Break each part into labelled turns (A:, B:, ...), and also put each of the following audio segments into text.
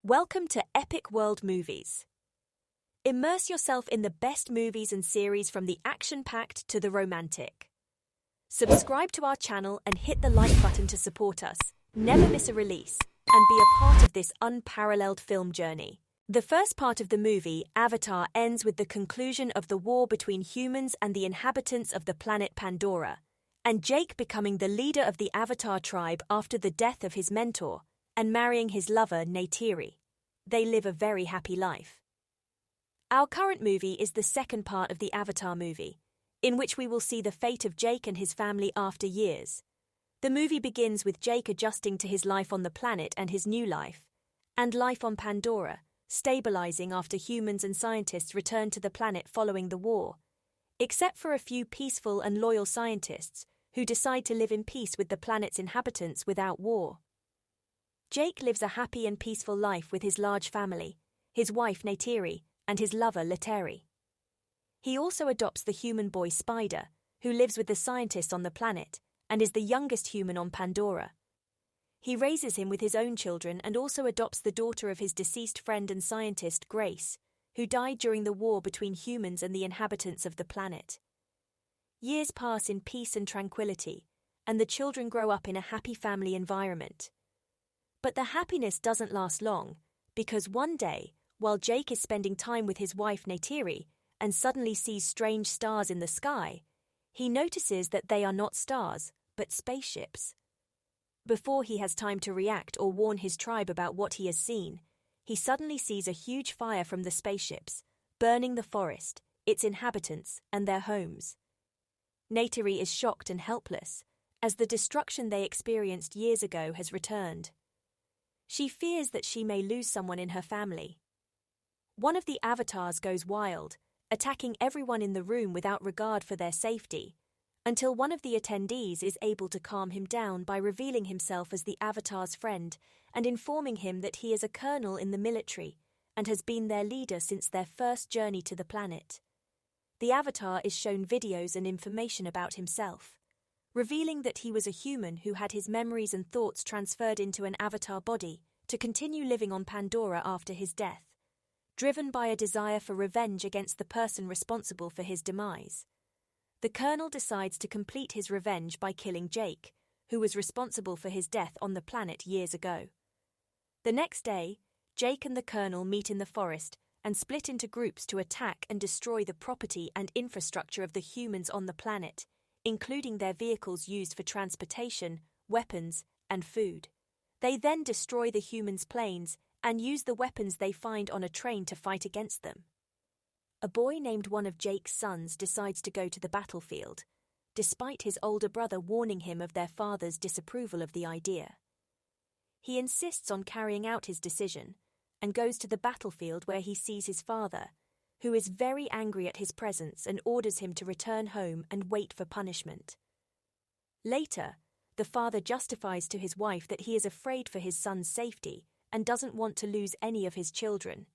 A: Welcome to Epic World Movies. Immerse yourself in the best movies and series from the action-packed to the romantic. Subscribe to our channel and hit the like button to support us. Never miss a release and be a part of this unparalleled film journey. The first part of the movie, Avatar, ends with the conclusion of the war between humans and the inhabitants of the planet Pandora, and Jake becoming the leader of the Avatar tribe after the death of his mentor and marrying his lover Neytiri. They live a very happy life. Our current movie is the second part of the Avatar movie, in which we will see the fate of Jake and his family after years. The movie begins with Jake adjusting to his life on the planet and his new life, and life on Pandora, stabilizing after humans and scientists return to the planet following the war, except for a few peaceful and loyal scientists who decide to live in peace with the planet's inhabitants without war. Jake lives a happy and peaceful life with his large family, his wife Neytiri, and his lover Neytiri. He also adopts the human boy Spider, who lives with the scientists on the planet and is the youngest human on Pandora. He raises him with his own children and also adopts the daughter of his deceased friend and scientist Grace, who died during the war between humans and the inhabitants of the planet. Years pass in peace and tranquility, and the children grow up in a happy family environment. But the happiness doesn't last long, because one day, while Jake is spending time with his wife Neytiri and suddenly sees strange stars in the sky, he notices that they are not stars, but spaceships. Before he has time to react or warn his tribe about what he has seen, he suddenly sees a huge fire from the spaceships, burning the forest, its inhabitants, and their homes. Neytiri is shocked and helpless, as the destruction they experienced years ago has returned. She fears that she may lose someone in her family. One of the avatars goes wild, attacking everyone in the room without regard for their safety, until one of the attendees is able to calm him down by revealing himself as the avatar's friend and informing him that he is a colonel in the military and has been their leader since their first journey to the planet. The avatar is shown videos and information about himself, revealing that he was a human who had his memories and thoughts transferred into an avatar body to continue living on Pandora after his death, driven by a desire for revenge against the person responsible for his demise. The colonel decides to complete his revenge by killing Jake, who was responsible for his death on the planet years ago. The next day, Jake and the colonel meet in the forest and split into groups to attack and destroy the property and infrastructure of the humans on the planet, including their vehicles used for transportation, weapons, and food. They then destroy the humans' planes and use the weapons they find on a train to fight against them. A boy named one of Jake's sons decides to go to the battlefield, despite his older brother warning him of their father's disapproval of the idea. He insists on carrying out his decision and goes to the battlefield where he sees his father, who is very angry at his presence and orders him to return home and wait for punishment. Later, the father justifies to his wife that he is afraid for his son's safety and doesn't want to lose any of his children.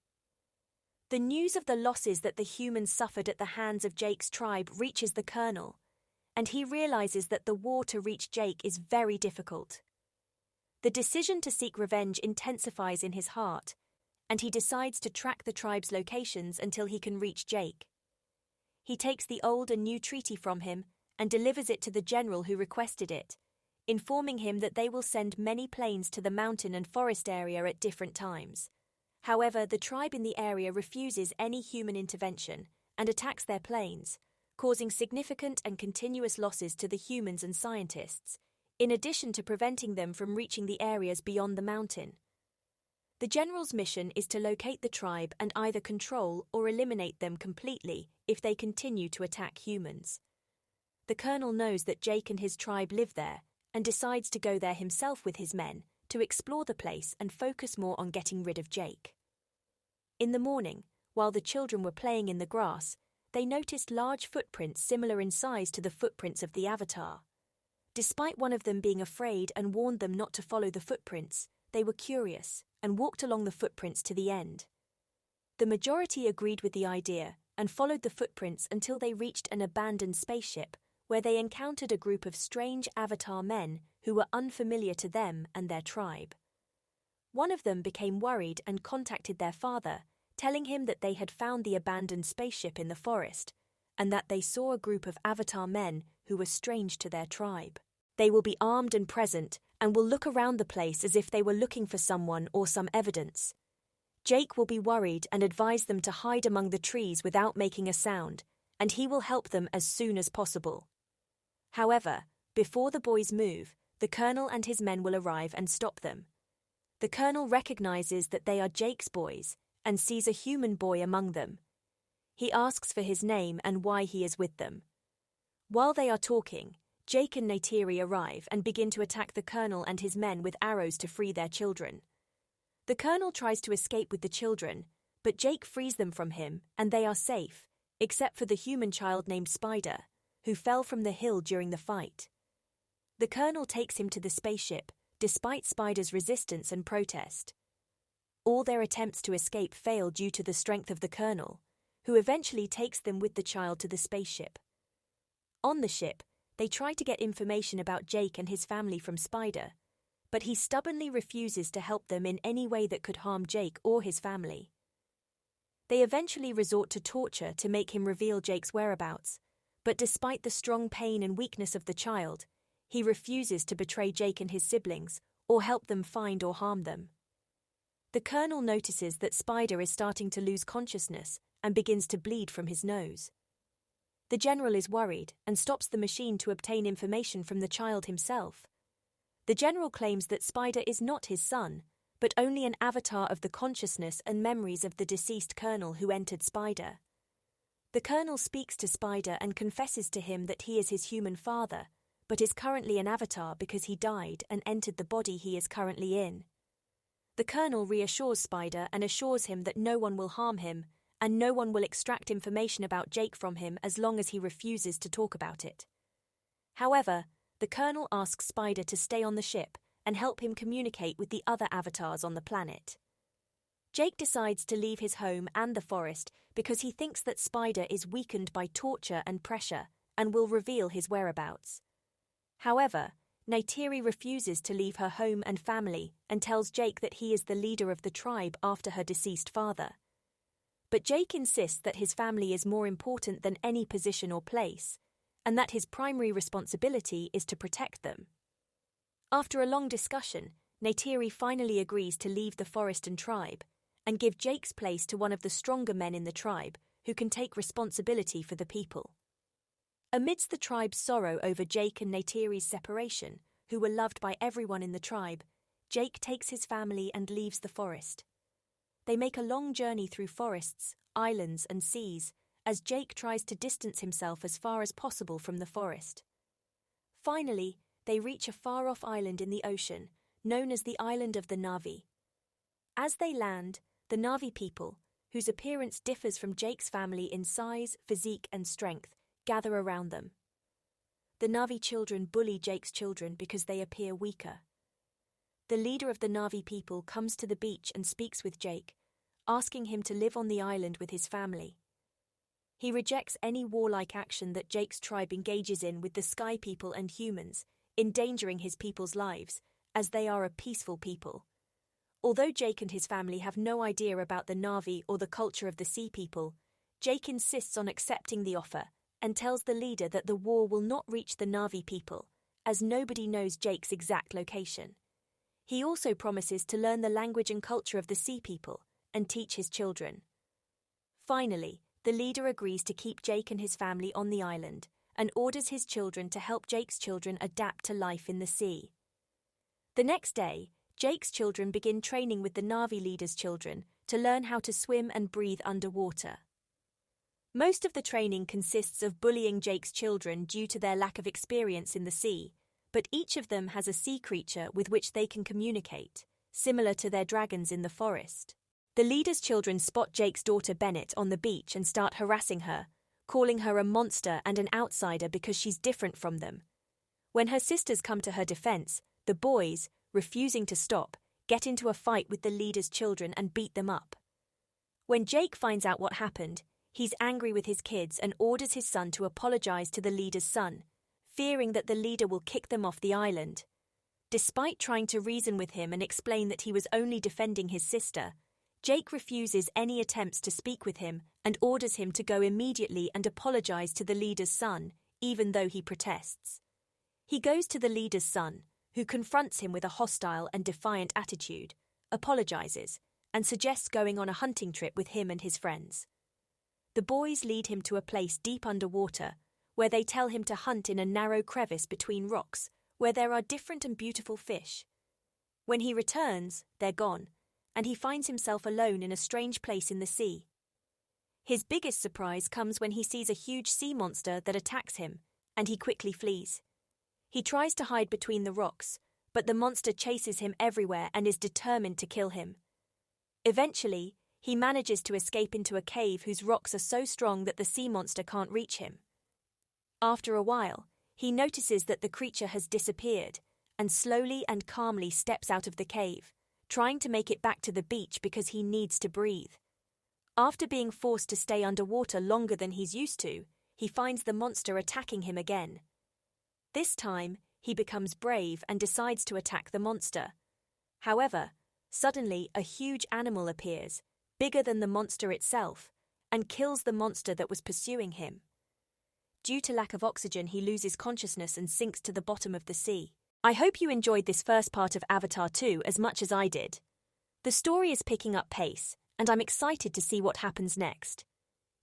A: The news of the losses that the humans suffered at the hands of Jake's tribe reaches the colonel, and he realizes that the war to reach Jake is very difficult. The decision to seek revenge intensifies in his heart, and he decides to track the tribe's locations until he can reach Jake. He takes the old and new treaty from him and delivers it to the general who requested it, informing him that they will send many planes to the mountain and forest area at different times. However, the tribe in the area refuses any human intervention and attacks their planes, causing significant and continuous losses to the humans and scientists, in addition to preventing them from reaching the areas beyond the mountain. The general's mission is to locate the tribe and either control or eliminate them completely if they continue to attack humans. The colonel knows that Jake and his tribe live there and decides to go there himself with his men to explore the place and focus more on getting rid of Jake. In the morning, while the children were playing in the grass, they noticed large footprints similar in size to the footprints of the Avatar. Despite one of them being afraid and warned them not to follow the footprints, they were curious and walked along the footprints to the end. The majority agreed with the idea and followed the footprints until they reached an abandoned spaceship where they encountered a group of strange Avatar men who were unfamiliar to them and their tribe. One of them became worried and contacted their father, telling him that they had found the abandoned spaceship in the forest, and that they saw a group of avatar men who were strange to their tribe. They will be armed and present, and will look around the place as if they were looking for someone or some evidence. Jake will be worried and advise them to hide among the trees without making a sound, and he will help them as soon as possible. However, before the boys move, the colonel and his men will arrive and stop them. The colonel recognizes that they are Jake's boys and sees a human boy among them. He asks for his name and why he is with them. While they are talking, Jake and Neytiri arrive and begin to attack the colonel and his men with arrows to free their children. The colonel tries to escape with the children, but Jake frees them from him and they are safe, except for the human child named Spider, who fell from the hill during the fight. The colonel takes him to the spaceship, despite Spider's resistance and protest. All their attempts to escape fail due to the strength of the colonel, who eventually takes them with the child to the spaceship. On the ship, they try to get information about Jake and his family from Spider, but he stubbornly refuses to help them in any way that could harm Jake or his family. They eventually resort to torture to make him reveal Jake's whereabouts, but despite the strong pain and weakness of the child, he refuses to betray Jake and his siblings or help them find or harm them. The colonel notices that Spider is starting to lose consciousness and begins to bleed from his nose. The general is worried and stops the machine to obtain information from the child himself. The general claims that Spider is not his son, but only an avatar of the consciousness and memories of the deceased colonel who entered Spider. The colonel speaks to Spider and confesses to him that he is his human father, but is currently an avatar because he died and entered the body he is currently in. The colonel reassures Spider and assures him that no one will harm him, and no one will extract information about Jake from him as long as he refuses to talk about it. However, the colonel asks Spider to stay on the ship and help him communicate with the other avatars on the planet. Jake decides to leave his home and the forest because he thinks that Spider is weakened by torture and pressure and will reveal his whereabouts. However, Neytiri refuses to leave her home and family and tells Jake that he is the leader of the tribe after her deceased father. But Jake insists that his family is more important than any position or place, and that his primary responsibility is to protect them. After a long discussion, Neytiri finally agrees to leave the forest and tribe, and give Jake's place to one of the stronger men in the tribe who can take responsibility for the people. Amidst the tribe's sorrow over Jake and Neytiri's separation, who were loved by everyone in the tribe, Jake takes his family and leaves the forest. They make a long journey through forests, islands, and seas, as Jake tries to distance himself as far as possible from the forest. Finally, they reach a far-off island in the ocean, known as the island of the Na'vi. As they land, the Na'vi people, whose appearance differs from Jake's family in size, physique, and strength, gather around them. The Na'vi children bully Jake's children because they appear weaker. The leader of the Na'vi people comes to the beach and speaks with Jake, asking him to live on the island with his family. He rejects any warlike action that Jake's tribe engages in with the Sky People and humans, endangering his people's lives, as they are a peaceful people. Although Jake and his family have no idea about the Na'vi or the culture of the Sea People, Jake insists on accepting the offer and tells the leader that the war will not reach the Na'vi people, as nobody knows Jake's exact location. He also promises to learn the language and culture of the Sea People and teach his children. Finally, the leader agrees to keep Jake and his family on the island and orders his children to help Jake's children adapt to life in the sea. The next day, Jake's children begin training with the Na'vi leader's children to learn how to swim and breathe underwater. Most of the training consists of bullying Jake's children due to their lack of experience in the sea, but each of them has a sea creature with which they can communicate, similar to their dragons in the forest. The leader's children spot Jake's daughter Bennett on the beach and start harassing her, calling her a monster and an outsider because she's different from them. When her sisters come to her defense, the boys, refusing to stop, get into a fight with the leader's children and beat them up. When Jake finds out what happened, he's angry with his kids and orders his son to apologize to the leader's son, fearing that the leader will kick them off the island. Despite trying to reason with him and explain that he was only defending his sister, Jake refuses any attempts to speak with him and orders him to go immediately and apologize to the leader's son, even though he protests. He goes to the leader's son, who confronts him with a hostile and defiant attitude, apologizes, and suggests going on a hunting trip with him and his friends. The boys lead him to a place deep underwater, where they tell him to hunt in a narrow crevice between rocks, where there are different and beautiful fish. When he returns, they're gone, and he finds himself alone in a strange place in the sea. His biggest surprise comes when he sees a huge sea monster that attacks him, and he quickly flees. He tries to hide between the rocks, but the monster chases him everywhere and is determined to kill him. Eventually, he manages to escape into a cave whose rocks are so strong that the sea monster can't reach him. After a while, he notices that the creature has disappeared and slowly and calmly steps out of the cave, trying to make it back to the beach because he needs to breathe. After being forced to stay underwater longer than he's used to, he finds the monster attacking him again. This time, he becomes brave and decides to attack the monster. However, suddenly a huge animal appears, bigger than the monster itself, and kills the monster that was pursuing him. Due to lack of oxygen, he loses consciousness and sinks to the bottom of the sea. I hope you enjoyed this first part of Avatar 2 as much as I did. The story is picking up pace, and I'm excited to see what happens next.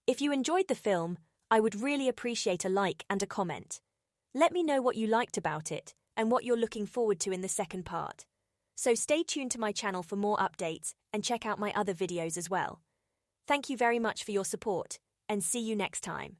A: If you enjoyed the film, I would really appreciate a like and a comment. Let me know what you liked about it and what you're looking forward to in the second part. So stay tuned to my channel for more updates and check out my other videos as well. Thank you very much for your support, and see you next time.